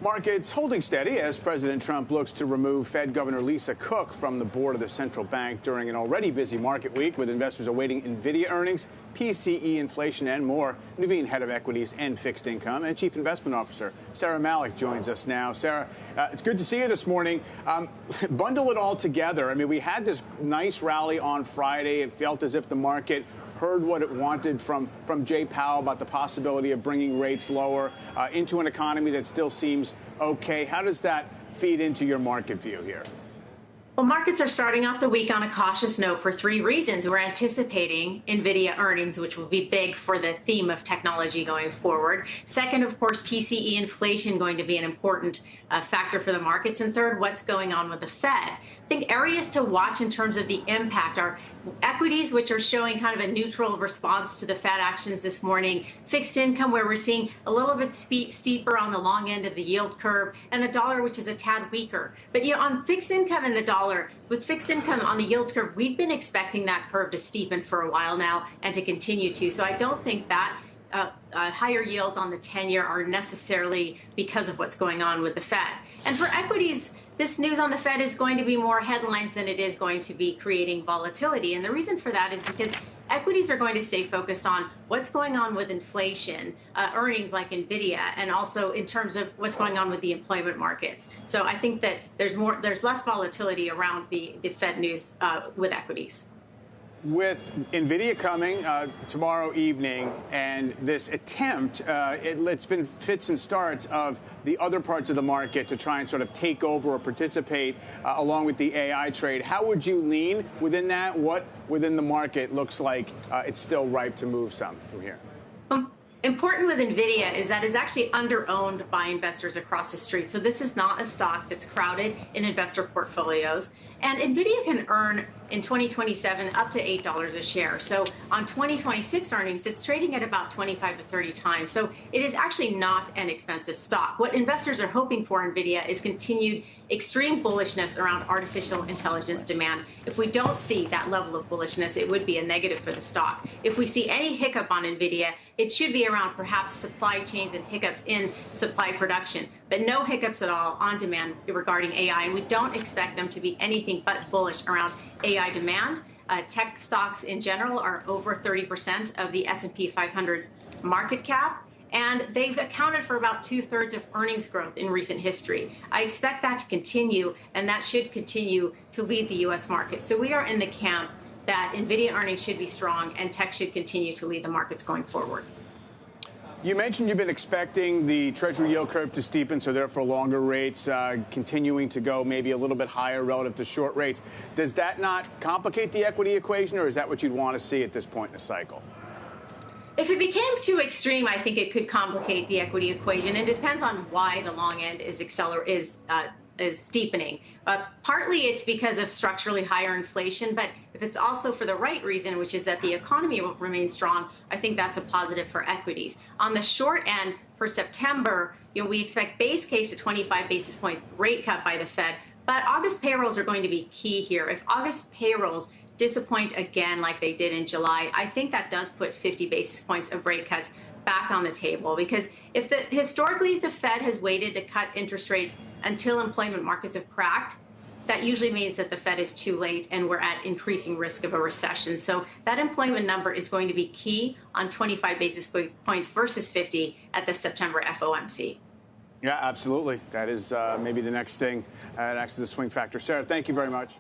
Markets holding steady as President Trump looks to remove Fed Governor Lisa Cook from the board of the central bank during an already busy market week with investors awaiting Nvidia earnings, PCE inflation, and more. Nuveen, head of equities and fixed income, and chief investment officer Saira Malik joins us now. Saira, it's good to see you this morning. Bundle it all together. I mean, we had this nice rally on Friday. It felt as if the market heard what it wanted from Jay Powell about the possibility of bringing rates lower into an economy that still seems okay. How does that feed into your market view here? Well, markets are starting off the week on a cautious note for three reasons. We're anticipating Nvidia earnings, which will be big for the theme of technology going forward. Second, of course, PCE inflation going to be an important factor for the markets. And third, what's going on with the Fed. I think areas to watch in terms of the impact are equities, which are showing kind of a neutral response to the Fed actions this morning, fixed income, where we're seeing a little bit steeper on the long end of the yield curve, and the dollar, which is a tad weaker. But on fixed income and the dollar, with fixed income on the yield curve, we've been expecting that curve to steepen for a while now and to continue to. So I don't think that higher yields on the 10-year are necessarily because of what's going on with the Fed. And for equities, this news on the Fed is going to be more headlines than it is going to be creating volatility. And the reason for that is because equities are going to stay focused on what's going on with inflation, earnings like Nvidia, and also in terms of what's going on with the employment markets. So I think that there's less volatility around the Fed news with equities. With Nvidia coming tomorrow evening and this attempt, it's been fits and starts of the other parts of the market to try and sort of take over or participate along with the AI trade. How would you lean within that? What within the market looks like it's still ripe to move some from here? Important with Nvidia is that it's actually under-owned by investors across the street. So this is not a stock that's crowded in investor portfolios. And Nvidia can earn in 2027 up to $8 a share. So on 2026 earnings, it's trading at about 25 to 30 times. So it is actually not an expensive stock. What investors are hoping for Nvidia is continued extreme bullishness around artificial intelligence demand. If we don't see that level of bullishness, it would be a negative for the stock. If we see any hiccup on Nvidia, it should be around perhaps supply chains and hiccups in supply production, but no hiccups at all on demand regarding AI. And we don't expect them to be anything but bullish around AI demand. Tech stocks in general are over 30% of the S&P 500's market cap, and they've accounted for about 2/3 of earnings growth in recent history. I expect that to continue, and that should continue to lead the U.S. market. So we are in the camp that Nvidia earnings should be strong and tech should continue to lead the markets going forward. You mentioned you've been expecting the Treasury yield curve to steepen, so therefore longer rates continuing to go maybe a little bit higher relative to short rates. Does that not complicate the equity equation, or is that what you'd want to see at this point in the cycle? If it became too extreme, I think it could complicate the equity equation. It depends on why the long end is steepening. Partly it's because of structurally higher inflation, but if it's also for the right reason, which is that the economy will remain strong, I think that's a positive for equities. On the short end, for September, we expect base case a 25 basis points rate cut by the Fed, but August payrolls are going to be key here. If August payrolls disappoint again like they did in July, I think that does put 50 basis points of rate cuts back on the table, because historically, if the Fed has waited to cut interest rates until employment markets have cracked, that usually means that the Fed is too late and we're at increasing risk of a recession. So that employment number is going to be key on 25 basis points versus 50 at the September FOMC. Yeah, absolutely. That is maybe the next thing next to the swing factor. Saira, thank you very much.